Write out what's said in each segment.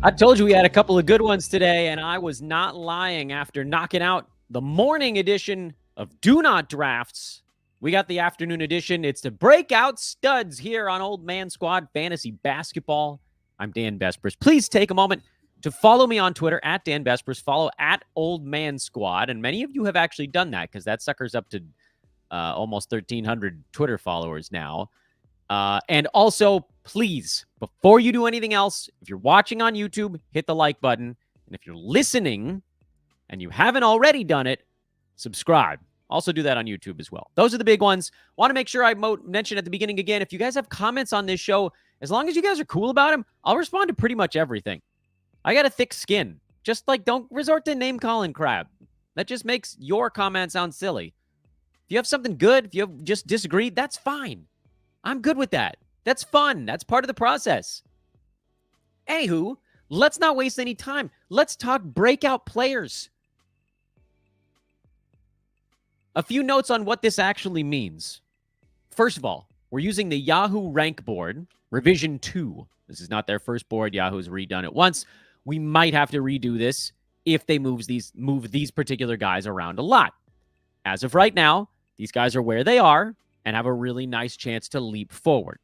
I told you we had a couple of good ones today, and I was not lying. After knocking out the morning edition of Do Not Drafts, we got the afternoon edition. It's the Breakout Studs here on Old Man Squad Fantasy Basketball. I'm Dan Vespers. Please take a moment to follow me on Twitter at Dan Vespers. Follow at Old Man Squad, and many of you have actually done that because that sucker's up to almost 1,300 Twitter followers now. And also, please, before you do anything else, if you're watching on YouTube, hit the like button. And if you're listening and you haven't already done it, subscribe. Also do that on YouTube as well. Those are the big ones. Want to make sure I mention at the beginning again, if you guys have comments on this show, as long as you guys are cool about them, I'll respond to pretty much everything. I got a thick skin. Just don't resort to name-calling crap. That just makes your comment sound silly. If you have something good, if you have just disagreed, that's fine. I'm good with that. That's fun. That's part of the process. Anywho, let's not waste any time. Let's talk breakout players. A few notes on what this actually means. First of all, we're using the Yahoo rank board, revision 2. This is not their first board. Yahoo's redone it once. We might have to redo this if they move these particular guys around a lot. As of right now, these guys are where they are and have a really nice chance to leap forward.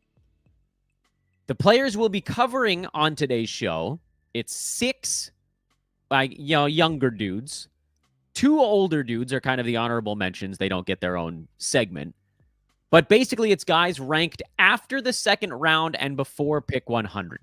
The players we'll be covering on today's show, it's 6 younger dudes. 2 older dudes are kind of the honorable mentions. They don't get their own segment. But basically, it's guys ranked after the second round and before pick 100.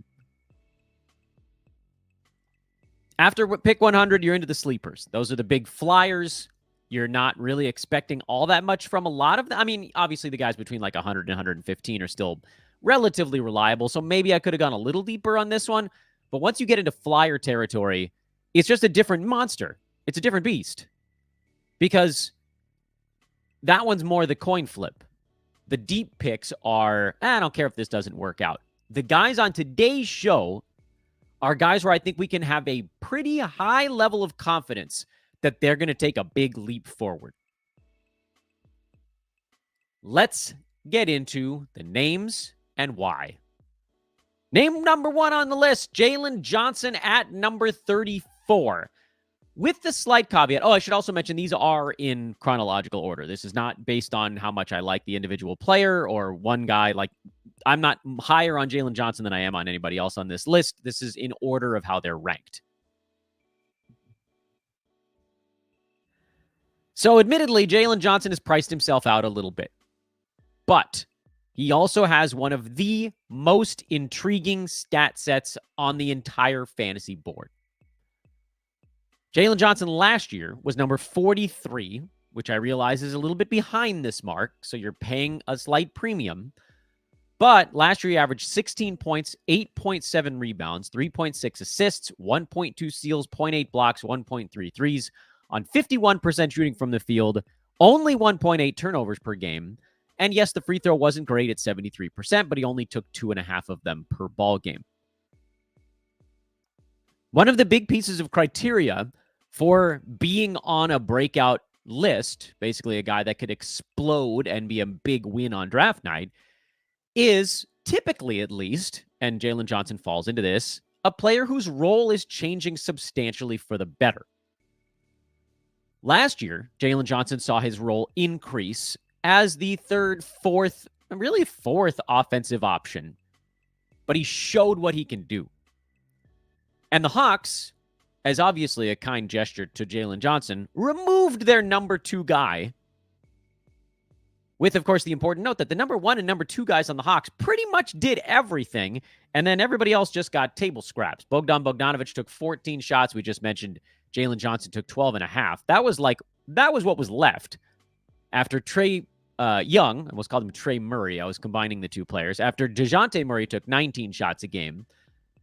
After pick 100, you're into the sleepers. Those are the big flyers. You're not really expecting all that much from a lot of them. I mean, obviously, the guys between 100 and 115 are still relatively reliable, so maybe I could have gone a little deeper on this one. But once you get into flyer territory, it's just a different monster. It's a different beast. Because that one's more the coin flip. The deep picks are, I don't care if this doesn't work out. The guys on today's show are guys where I think we can have a pretty high level of confidence that they're going to take a big leap forward. Let's get into the names and why. Name number 1 on the list, Jaylen Johnson at number 34. With the slight caveat, I should also mention these are in chronological order. This is not based on how much I like the individual player or one guy. I'm not higher on Jaylen Johnson than I am on anybody else on this list. This is in order of how they're ranked. So admittedly, Jaylen Johnson has priced himself out a little bit. But he also has one of the most intriguing stat sets on the entire fantasy board. Jaylen Johnson last year was number 43, which I realize is a little bit behind this mark, so you're paying a slight premium. But last year he averaged 16 points, 8.7 rebounds, 3.6 assists, 1.2 steals, 0.8 blocks, 1.3 threes, on 51% shooting from the field, only 1.8 turnovers per game. And yes, the free throw wasn't great at 73%, but he only took 2.5 of them per ball game. One of the big pieces of criteria for being on a breakout list, basically a guy that could explode and be a big win on draft night, is typically at least, and Jaylen Johnson falls into this, a player whose role is changing substantially for the better. Last year, Jaylen Johnson saw his role increase as the fourth offensive option, but he showed what he can do. And the Hawks, as obviously a kind gesture to Jaylen Johnson, removed their number 2 guy, with, of course, the important note that the number 1 and number 2 guys on the Hawks pretty much did everything, and then everybody else just got table scraps. Bogdan Bogdanovic took 14 shots. We just mentioned Jaylen Johnson took 12.5. That was what was left after Trey Young, I almost called him Trey Murray. I was combining the two players. After DeJounte Murray took 19 shots a game,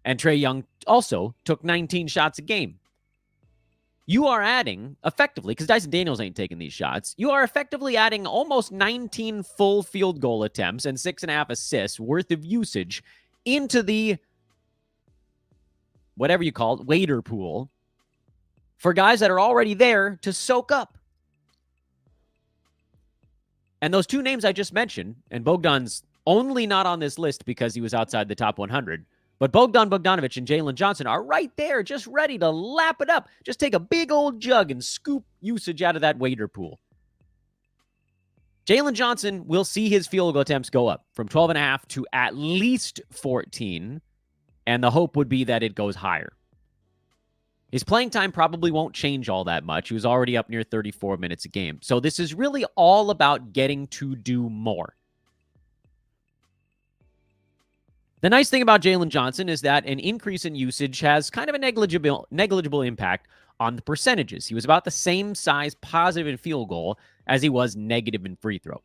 and Trey Young also took 19 shots a game. You are adding, effectively, because Dyson Daniels ain't taking these shots, you are effectively adding almost 19 full field goal attempts and 6.5 assists worth of usage into the, whatever you call it, waiter pool for guys that are already there to soak up. And those 2 names I just mentioned, and Bogdan's only not on this list because he was outside the top 100, But Bogdan Bogdanovic and Jaylen Johnson are right there, just ready to lap it up. Just take a big old jug and scoop usage out of that waiter pool. Jaylen Johnson will see his field goal attempts go up from 12.5 to at least 14, and the hope would be that it goes higher. His playing time probably won't change all that much. He was already up near 34 minutes a game. So this is really all about getting to do more. The nice thing about Jaylen Johnson is that an increase in usage has kind of a negligible impact on the percentages. He was about the same size positive in field goal as he was negative in free throw.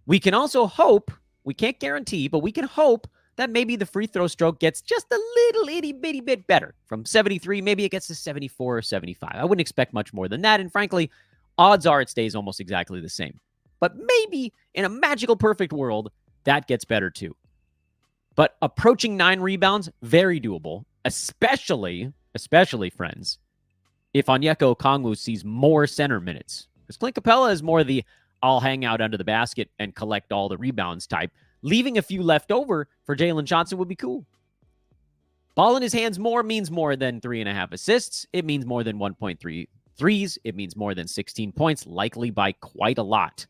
We can also hope, we can't guarantee, but we can hope that maybe the free throw stroke gets just a little itty bitty bit better. From 73, maybe it gets to 74 or 75. I wouldn't expect much more than that. And frankly, odds are it stays almost exactly the same. But maybe in a magical perfect world, that gets better too. But approaching 9 rebounds, very doable, especially, friends, if Onyeka Okongwu sees more center minutes. Because Clint Capella is more the I'll hang out under the basket and collect all the rebounds type. Leaving a few left over for Jaylen Johnson would be cool. Ball in his hands more means more than 3.5 assists. It means more than 1.3 threes. It means more than 16 points, likely by quite a lot.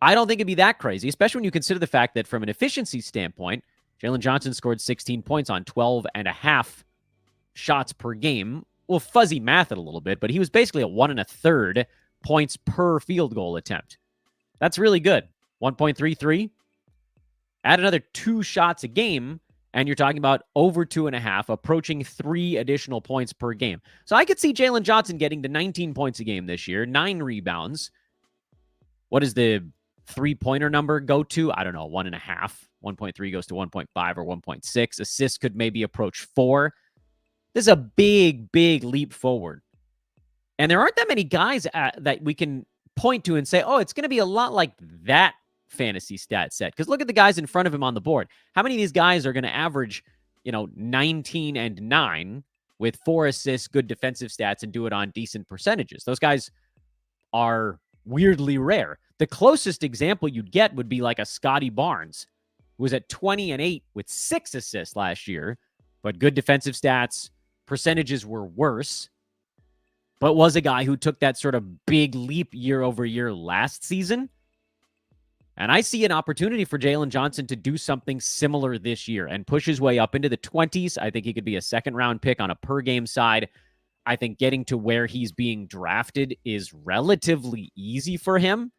I don't think it'd be that crazy, especially when you consider the fact that from an efficiency standpoint, Jaylen Johnson scored 16 points on 12.5 shots per game. Well, fuzzy math it a little bit, but he was basically at 1 1/3 points per field goal attempt. That's really good. 1.33. Add another 2 shots a game, and you're talking about over 2.5, approaching 3 additional points per game. So I could see Jaylen Johnson getting to 19 points a game this year, 9 rebounds. What does the 3-pointer number go to? I don't know, 1.5. 1.3 goes to 1.5 or 1.6. Assists could maybe approach 4. This is a big, big leap forward. And there aren't that many guys that we can point to and say, oh, it's going to be a lot like that fantasy stat set. Because look at the guys in front of him on the board. How many of these guys are going to average, 19 and 9 with 4 assists, good defensive stats, and do it on decent percentages? Those guys are weirdly rare. The closest example you'd get would be like a Scotty Barnes, who was at 20 and 8 with 6 assists last year, but good defensive stats, percentages were worse, but was a guy who took that sort of big leap year over year last season. And I see an opportunity for Jaylen Johnson to do something similar this year and push his way up into the 20s. I think he could be a second-round pick on a per-game side. I think getting to where he's being drafted is relatively easy for him.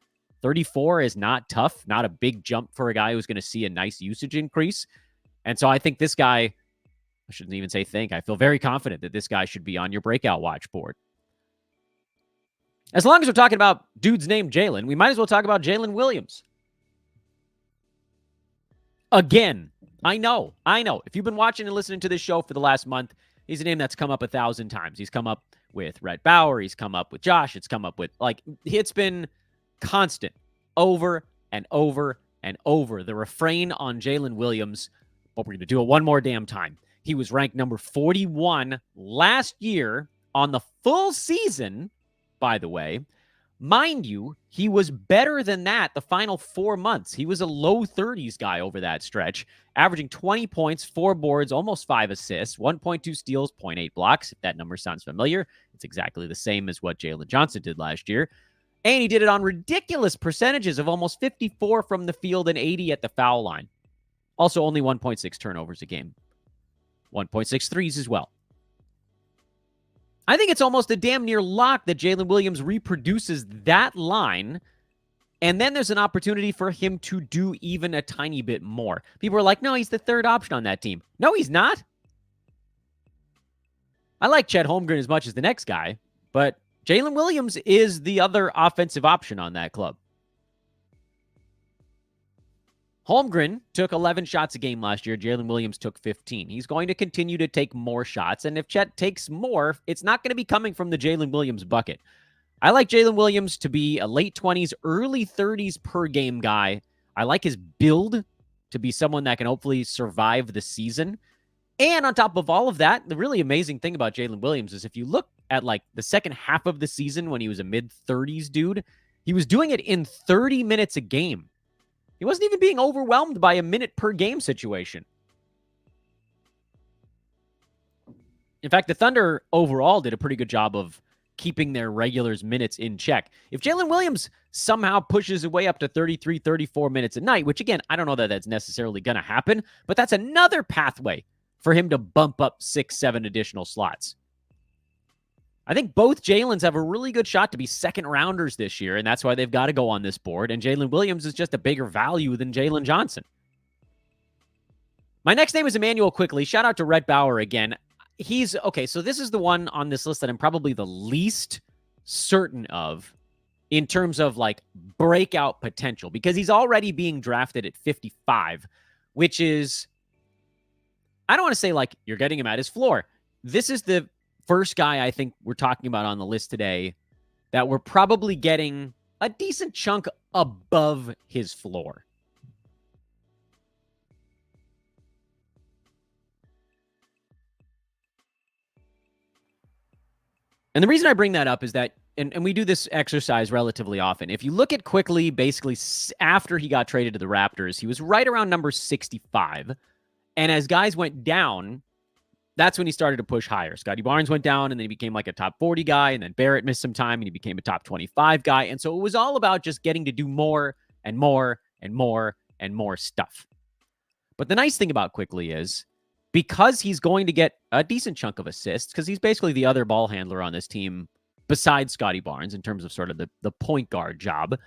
34 is not tough, not a big jump for a guy who's going to see a nice usage increase. And so I think this guy, I shouldn't even say think, I feel very confident that this guy should be on your breakout watch board. As long as we're talking about dudes named Jaylen, we might as well talk about Jaylen Williams. Again, I know. If you've been watching and listening to this show for the last month, he's a name that's come up 1,000 times. He's come up with Rhett Bauer. He's come up with Josh. It's come up with, it's been constant over and over and over. The refrain on Jaylen Williams, but we're going to do it one more damn time. He was ranked number 41 last year on the full season, by the way. Mind you, he was better than that the final 4 months. He was a low 30s guy over that stretch, averaging 20 points, 4 boards, almost 5 assists, 1.2 steals, 0.8 blocks. If that number sounds familiar, it's exactly the same as what Jaylen Johnson did last year. And he did it on ridiculous percentages of almost 54 from the field and 80 at the foul line. Also, only 1.6 turnovers a game. 1.6 threes as well. I think it's almost a damn near lock that Jaylen Williams reproduces that line, and then there's an opportunity for him to do even a tiny bit more. People are like, no, he's the third option on that team. No, he's not. I like Chet Holmgren as much as the next guy, but Jaylen Williams is the other offensive option on that club. Holmgren took 11 shots a game last year. Jaylen Williams took 15. He's going to continue to take more shots, and if Chet takes more, it's not going to be coming from the Jaylen Williams bucket. I like Jaylen Williams to be a late 20s, early 30s per game guy. I like his build to be someone that can hopefully survive the season. And on top of all of that, the really amazing thing about Jaylen Williams is if you look at the second half of the season when he was a mid-30s dude, he was doing it in 30 minutes a game. He wasn't even being overwhelmed by a minute per game situation. In fact, the Thunder overall did a pretty good job of keeping their regulars' minutes in check. If Jaylen Williams somehow pushes his way up to 33, 34 minutes a night, which again, I don't know that that's necessarily going to happen, but that's another pathway for him to bump up 6, 7 additional slots. I think both Jaylens have a really good shot to be second rounders this year, and that's why they've got to go on this board. And Jaylen Williams is just a bigger value than Jaylen Johnson. My next name is Emanuel Quickley. Shout out to Rhett Bauer again. He's okay. So this is the one on this list that I'm probably the least certain of in terms of like breakout potential, because he's already being drafted at 55, which is, I don't want to say like you're getting him at his floor. This is the first guy I think we're talking about on the list today that we're probably getting a decent chunk above his floor. And the reason I bring that up is that, and we do this exercise relatively often. If you look at Quickley, basically after he got traded to the Raptors, he was right around number 65. And as guys went down, that's when he started to push higher. Scotty Barnes went down, and then he became like a top 40 guy, and then Barrett missed some time, and he became a top 25 guy. And so it was all about just getting to do more and more and more and more stuff. But the nice thing about Quickley is, because he's going to get a decent chunk of assists, because he's basically the other ball handler on this team besides Scotty Barnes in terms of sort of the point guard job.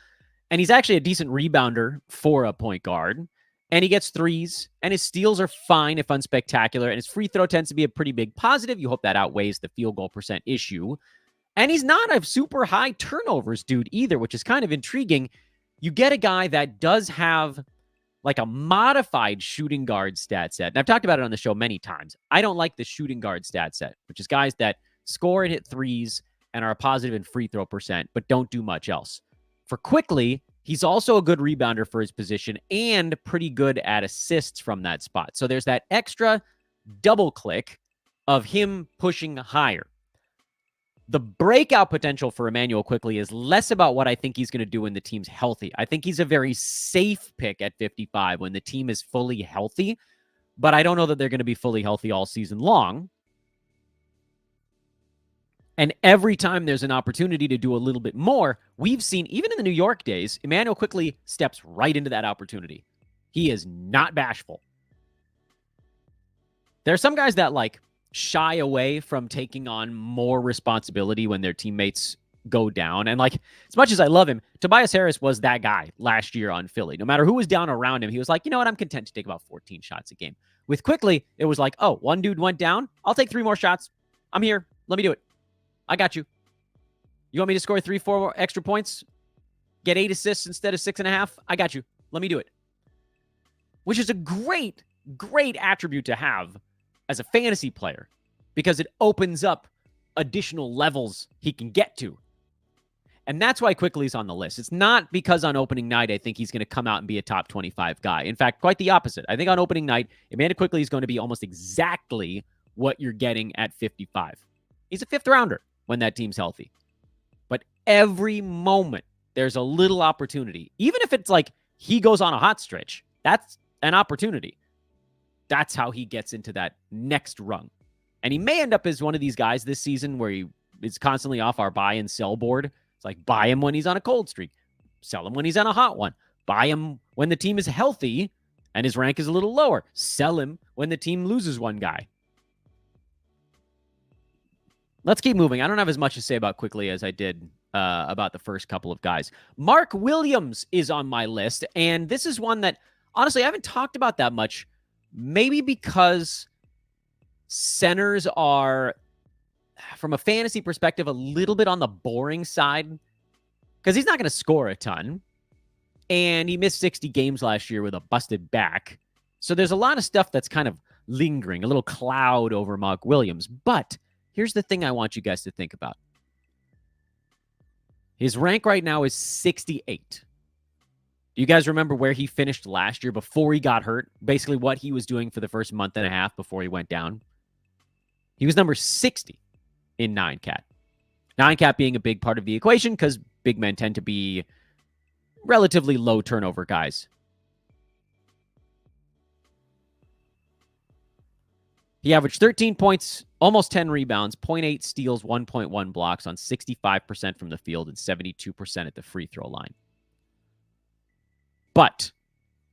And he's actually a decent rebounder for a point guard. And he gets threes, and his steals are fine if unspectacular, and his free throw tends to be a pretty big positive. You hope that outweighs the field goal percent issue. And he's not a super high turnovers dude either, which is kind of intriguing. You get a guy that does have like a modified shooting guard stat set. And I've talked about it on the show many times. I don't like the shooting guard stat set, which is guys that score and hit threes and are a positive in free throw percent, but don't do much else. For Quickley, he's also a good rebounder for his position and pretty good at assists from that spot. So there's that extra double click of him pushing higher. The breakout potential for Emanuel Quickley is less about what I think he's going to do when the team's healthy. I think he's a very safe pick at 55 when the team is fully healthy, but I don't know that they're going to be fully healthy all season long. And every time there's an opportunity to do a little bit more, we've seen, even in the New York days, Emanuel Quickley steps right into that opportunity. He is not bashful. There are some guys that like shy away from taking on more responsibility when their teammates go down. And like, as much as I love him, Tobias Harris was that guy last year on Philly. No matter who was down around him, he was like, you know what, I'm content to take about 14 shots a game. With Quickley, it was like, oh, one dude went down. I'll take 3 more shots. I'm here. Let me do it. I got you. You want me to score 3, 4 more extra points? Get 8 assists instead of 6.5? I got you. Let me do it. Which is a great, great attribute to have as a fantasy player, because it opens up additional levels he can get to. And that's why Quickley's on the list. It's not because on opening night, I think he's going to come out and be a top 25 guy. In fact, quite the opposite. I think on opening night, Emanuel Quickley is going to be almost exactly what you're getting at 55. He's a 5th rounder when that team's healthy. But every moment, there's a little opportunity. Even if it's like he goes on a hot stretch, that's an opportunity. That's how he gets into that next rung. And he may end up as one of these guys this season where he is constantly off our buy and sell board. It's like buy him when he's on a cold streak, sell him when he's on a hot one, buy him when the team is healthy and his rank is a little lower, sell him when the team loses one guy. Let's keep moving. I don't have as much to say about Quickley as I did about the first couple of guys. Mark Williams is on my list, and this is one that, honestly, I haven't talked about that much, maybe because centers are, from a fantasy perspective, a little bit on the boring side, because he's not going to score a ton, and he missed 60 games last year with a busted back. So there's a lot of stuff that's kind of lingering, a little cloud over Mark Williams, but here's the thing I want you guys to think about. His rank right now is 68. Do you guys remember where he finished last year before he got hurt? Basically what he was doing for the first month and a half before he went down. He was number 60 in 9-cat. 9-cat being a big part of the equation because big men tend to be relatively low turnover guys. He averaged 13 points, almost 10 rebounds, 0.8 steals, 1.1 blocks on 65% from the field and 72% at the free throw line. But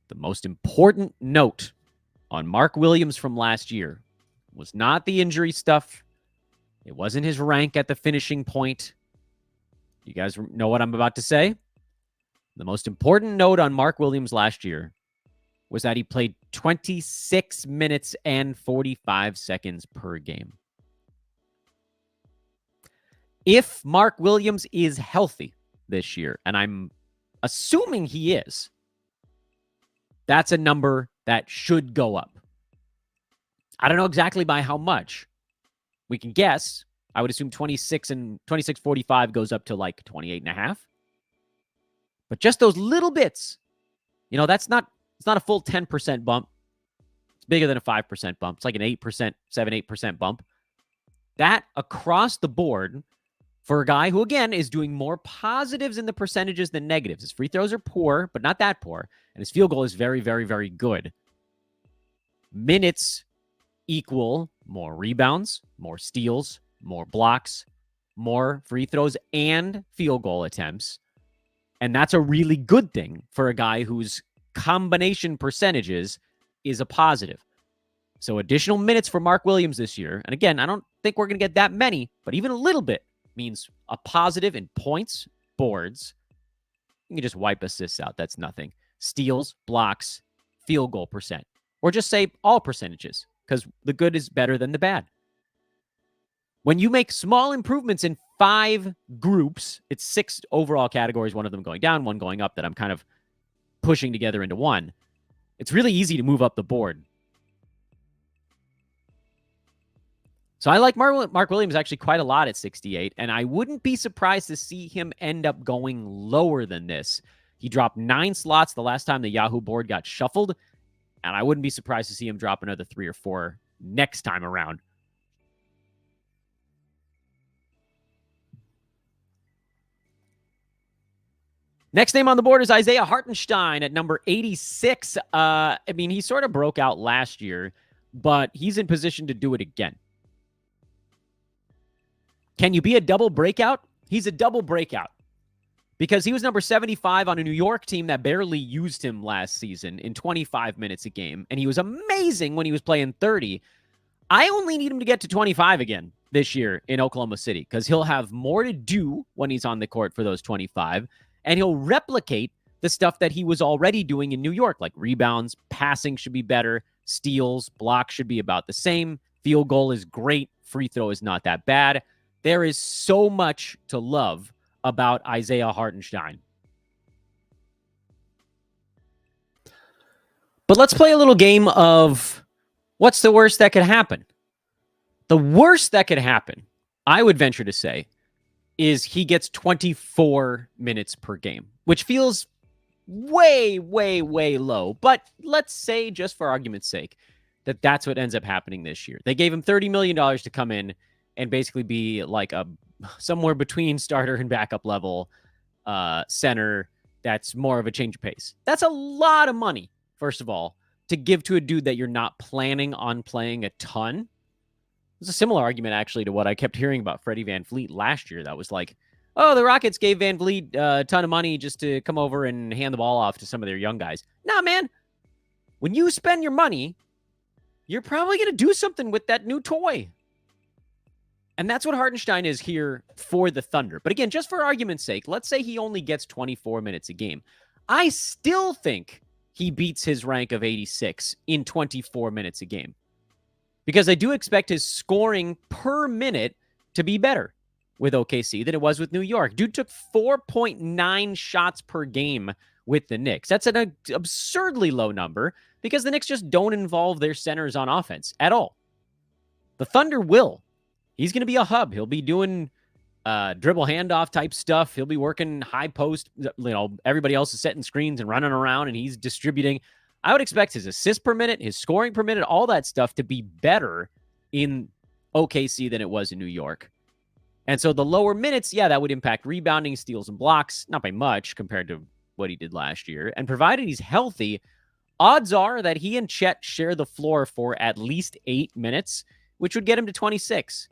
the most important note on Mark Williams from last year was not the injury stuff. It wasn't his rank at the finishing point. You guys know what I'm about to say? The most important note on Mark Williams last year was that he played 26 minutes and 45 seconds per game. If Mark Williams is healthy this year, and I'm assuming he is, that's a number that should go up. I don't know exactly by how much. We can guess. I would assume 26:45 goes up to like 28.5. But just those little bits, it's not a full 10% bump. It's bigger than a 5% bump. It's like an 8%, 7-8% bump. That across the board for a guy who, again, is doing more positives in the percentages than negatives. His free throws are poor, but not that poor. And his field goal is very, very, very good. Minutes equal more rebounds, more steals, more blocks, more free throws, and field goal attempts. And that's a really good thing for a guy whose combination percentages is a positive. So additional minutes for Mark Williams this year. And again, I don't think we're going to get that many, but even a little bit means a positive in points, boards. You can just wipe assists out. That's nothing. Steals, blocks, field goal percent. Or just say all percentages, because the good is better than the bad. When you make small improvements in 5 groups, it's 6 overall categories, one of them going down, one going up, that I'm kind of pushing together into one. It's really easy to move up the board. So I like Mark Williams actually quite a lot at 68, and I wouldn't be surprised to see him end up going lower than this. He dropped 9 slots the last time the Yahoo board got shuffled, and I wouldn't be surprised to see him drop another 3 or 4 next time around. Next name on the board is Isaiah Hartenstein at number 86. He sort of broke out last year, but he's in position to do it again. Can you be a double breakout? He's a double breakout because he was number 75 on a New York team that barely used him last season in 25 minutes a game, and he was amazing when he was playing 30. I only need him to get to 25 again this year in Oklahoma City because he'll have more to do when he's on the court for those 25, and he'll replicate the stuff that he was already doing in New York, like rebounds, passing should be better, steals, blocks should be about the same, field goal is great, free throw is not that bad. There is so much to love about Isaiah Hartenstein. But let's play a little game of what's the worst that could happen. The worst that could happen, I would venture to say, is he gets 24 minutes per game, which feels way, way, way low. But let's say, just for argument's sake, that that's what ends up happening this year. They gave him $30 million to come in and basically be like a somewhere between starter and backup level center that's more of a change of pace. That's a lot of money, first of all, to give to a dude that you're not planning on playing a ton. It's a similar argument, actually, to what I kept hearing about Freddie VanVleet last year. That was like, oh, the Rockets gave VanVleet a ton of money just to come over and hand the ball off to some of their young guys. Nah, man. When you spend your money, you're probably going to do something with that new toy. And that's what Hartenstein is here for the Thunder. But again, just for argument's sake, let's say he only gets 24 minutes a game. I still think he beats his rank of 86 in 24 minutes a game. Because I do expect his scoring per minute to be better with OKC than it was with New York. Dude took 4.9 shots per game with the Knicks. That's an absurdly low number because the Knicks just don't involve their centers on offense at all. The Thunder will. He's going to be a hub. He'll be doing dribble handoff type stuff. He'll be working high post. Everybody else is setting screens and running around, and he's distributing. I would expect his assists per minute, his scoring per minute, all that stuff to be better in OKC than it was in New York. And so the lower minutes, that would impact rebounding, steals, and blocks. Not by much compared to what he did last year. And provided he's healthy, Odds are that he and Chet share the floor for at least 8 minutes, which would get him to 26.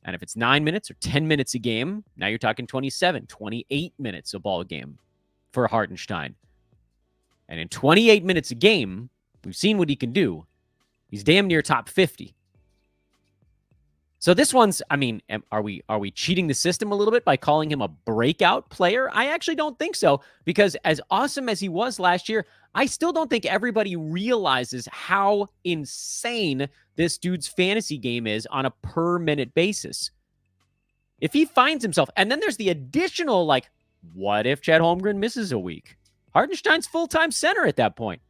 And if it's 9 minutes or 10 minutes a game, now you're talking 27, 28 minutes a ball game for Hartenstein. And in 28 minutes a game, we've seen what he can do. He's damn near top 50. So this one's, I mean, are we cheating the system a little bit by calling him a breakout player? I actually don't think so, because as awesome as he was last year, I still don't think everybody realizes how insane this dude's fantasy game is on a per minute basis. If he finds himself, and then there's the additional, like, what if Chet Holmgren misses a week? Hartenstein's full-time center at that point.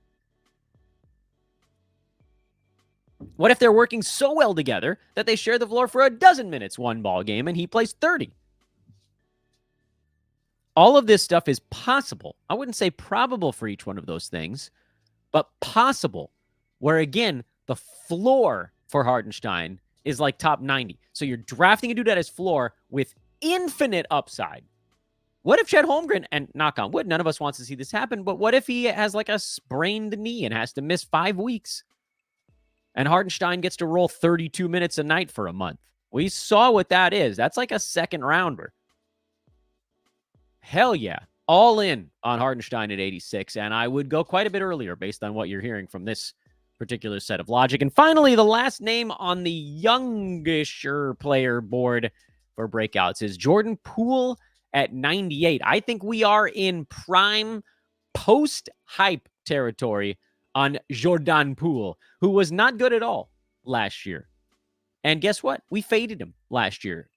What if they're working so well together that they share the floor for a dozen minutes one ball game and he plays 30? All of this stuff is possible. I wouldn't say probable for each one of those things, but possible, where, again, the floor for Hartenstein is like top 90. So you're drafting a dude at his floor with infinite upside. What if Chet Holmgren, and knock on wood, none of us wants to see this happen, but what if he has like a sprained knee and has to miss 5 weeks? And Hartenstein gets to roll 32 minutes a night for a month. We saw what that is. That's like a second rounder. Hell yeah. All in on Hartenstein at 86. And I would go quite a bit earlier based on what you're hearing from this particular set of logic. And finally, the last name on the youngisher player board for breakouts is Jordan Poole at 98. I think we are in prime post-hype territory on Jordan Poole, who was not good at all last year. And guess what? We faded him last year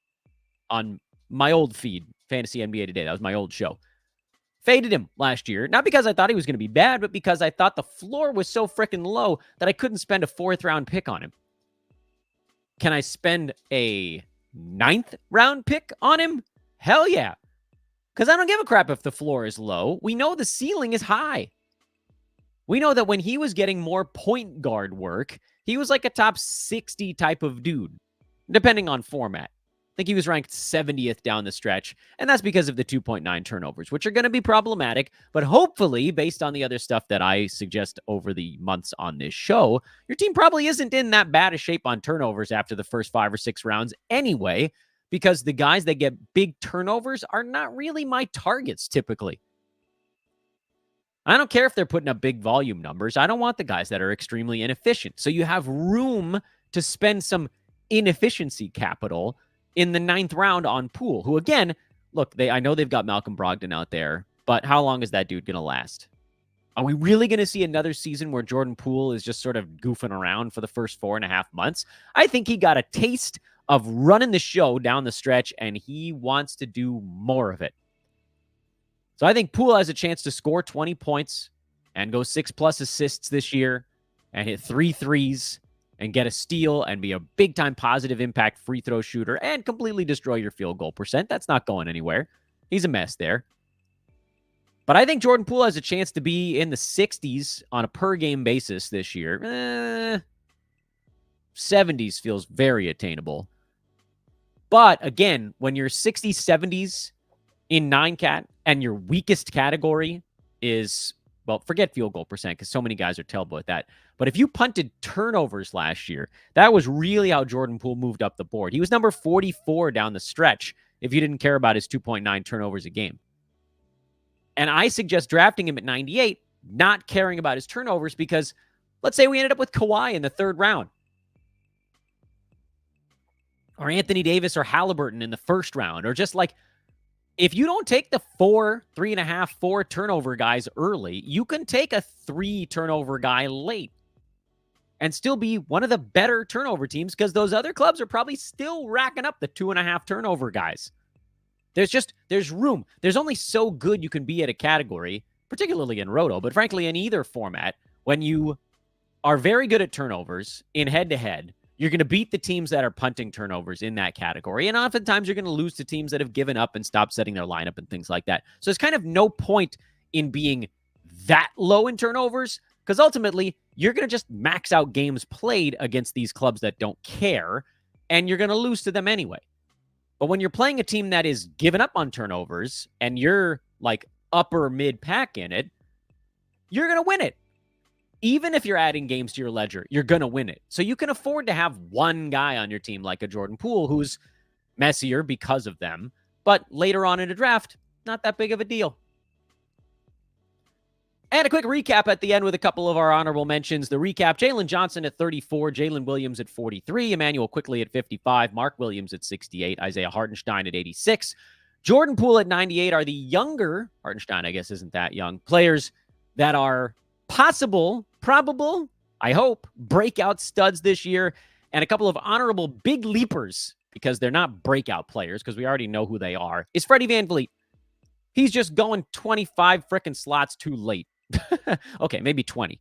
on my old feed, Fantasy NBA Today. That was my old show. Faded him last year, not because I thought he was going to be bad, but because I thought the floor was so freaking low that I couldn't spend a 4th-round pick on him. Can I spend a 9th-round pick on him? Hell yeah. Because I don't give a crap if the floor is low. We know the ceiling is high. We know that when he was getting more point guard work, he was like a top 60 type of dude, depending on format. I think he was ranked 70th down the stretch, and that's because of the 2.9 turnovers, which are going to be problematic, but hopefully, based on the other stuff that I suggest over the months on this show, your team probably isn't in that bad a shape on turnovers after the first 5 or 6 rounds anyway, because the guys that get big turnovers are not really my targets typically. I don't care if they're putting up big volume numbers. I don't want the guys that are extremely inefficient. So you have room to spend some inefficiency capital in the 9th round on Poole, who, again, look, I know they've got Malcolm Brogdon out there, but how long is that dude going to last? Are we really going to see another season where Jordan Poole is just sort of goofing around for the first 4.5 months? I think he got a taste of running the show down the stretch, and he wants to do more of it. So I think Poole has a chance to score 20 points and go 6+ assists this year and hit 3 threes and get a steal and be a big-time positive impact free throw shooter and completely destroy your field goal percent. That's not going anywhere. He's a mess there. But I think Jordan Poole has a chance to be in the 60s on a per-game basis this year. 70s feels very attainable. But, again, when you're 60s, 70s in 9-cat and your weakest category is, well, forget field goal percent because so many guys are terrible at that. But if you punted turnovers last year, that was really how Jordan Poole moved up the board. He was number 44 down the stretch if you didn't care about his 2.9 turnovers a game. And I suggest drafting him at 98, not caring about his turnovers, because let's say we ended up with Kawhi in the 3rd round, or Anthony Davis or Halliburton in the 1st round, or just like, if you don't take the 3.5, 4 turnover guys early, you can take a 3 turnover guy late and still be one of the better turnover teams, because those other clubs are probably still racking up the 2.5 turnover guys. There's room. There's only so good you can be at a category, particularly in Roto, but frankly in either format. When you are very good at turnovers in head-to-head, you're going to beat the teams that are punting turnovers in that category. And oftentimes you're going to lose to teams that have given up and stopped setting their lineup and things like that. So there's kind of no point in being that low in turnovers, because ultimately you're going to just max out games played against these clubs that don't care, and you're going to lose to them anyway. But when you're playing a team that is giving up on turnovers and you're like upper mid pack in it, you're going to win it. even if you're adding games to your ledger, you're going to win it. So you can afford to have one guy on your team like a Jordan Poole who's messier because of them, but later on in a draft, not that big of a deal. And a quick recap at the end with a couple of our honorable mentions. The recap, Jaylen Johnson at 34, Jaylen Williams at 43, Emanuel Quickley at 55, Mark Williams at 68, Isaiah Hartenstein at 86, Jordan Poole at 98 are the younger, Hartenstein I guess isn't that young, players that are possible, probable, I hope, breakout studs this year, and a couple of honorable big leapers, because they're not breakout players, because we already know who they are, is Freddie VanVleet. He's just going 25 frickin' slots too late. Okay, maybe 20.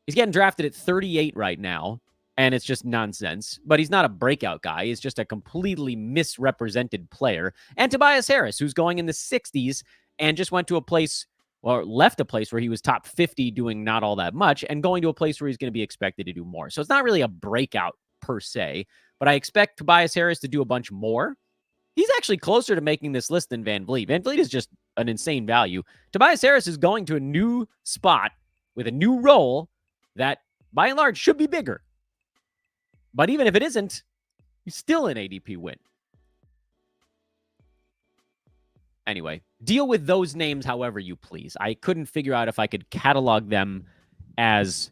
He's getting drafted at 38 right now, and it's just nonsense. But he's not a breakout guy. He's just a completely misrepresented player. And Tobias Harris, who's going in the 60s and just went to a place, or left a place where he was top 50 doing not all that much, and going to a place where he's going to be expected to do more. So it's not really a breakout per se, but I expect Tobias Harris to do a bunch more. He's actually closer to making this list than VanVleet. VanVleet is just an insane value. Tobias Harris is going to a new spot with a new role that, by and large, should be bigger. But even if it isn't, he's still an ADP win. Anyway, deal with those names however you please. I couldn't figure out if I could catalog them as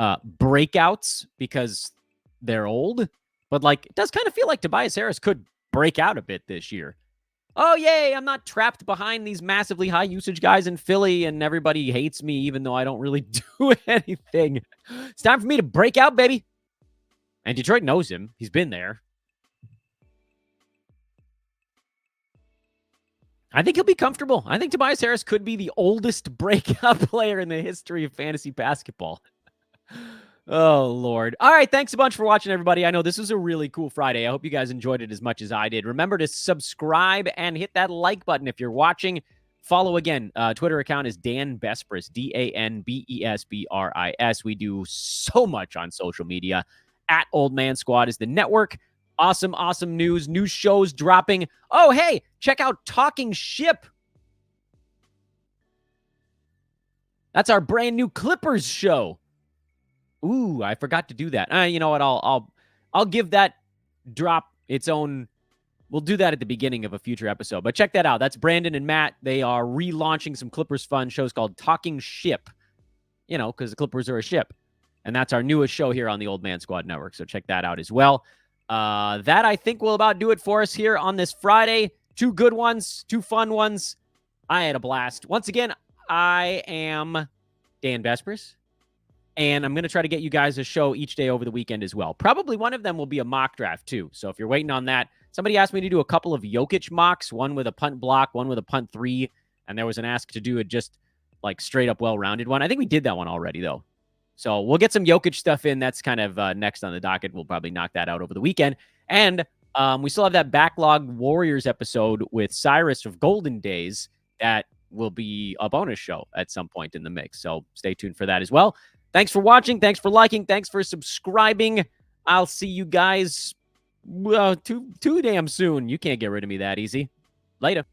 breakouts because they're old. But, like, it does kind of feel like Tobias Harris could break out a bit this year. Oh, yay, I'm not trapped behind these massively high usage guys in Philly and everybody hates me even though I don't really do anything. It's time for me to break out, baby. And Detroit knows him. He's been there. I think he'll be comfortable. I think Tobias Harris could be the oldest breakout player in the history of fantasy basketball. Oh, Lord. All right, thanks a bunch for watching, everybody. I know this was a really cool Friday. I hope you guys enjoyed it as much as I did. Remember to subscribe and hit that like button if you're watching. Follow again. Twitter account is Dan Besbris, DanBesbris. We do so much on social media. At Old Man Squad is the network. Awesome, awesome news. New shows dropping. Oh, hey, check out Talking Ship. That's our brand new Clippers show. Ooh, I forgot to do that. You know what? I'll give that drop its own. We'll do that at the beginning of a future episode. But check that out. That's Brandon and Matt. They are relaunching some Clippers fun shows called Talking Ship. You know, because the Clippers are a ship. And that's our newest show here on the Old Man Squad Network. So check that out as well. That, I think, will about do it for us here on this Friday. 2 good ones, 2 fun ones. I had a blast. Once again, I am Dan Besbris. And I'm going to try to get you guys a show each day over the weekend as well. Probably one of them will be a mock draft, too. So if you're waiting on that, somebody asked me to do a couple of Jokic mocks, one with a punt block, one with a punt 3, and there was an ask to do a just, like, straight-up well-rounded one. I think we did that one already, though. So we'll get some Jokic stuff in. That's kind of next on the docket. We'll probably knock that out over the weekend. And we still have that backlog Warriors episode with Cyrus of Golden Days that will be a bonus show at some point in the mix. So stay tuned for that as well. Thanks for watching. Thanks for liking. Thanks for subscribing. I'll see you guys too damn soon. You can't get rid of me that easy. Later.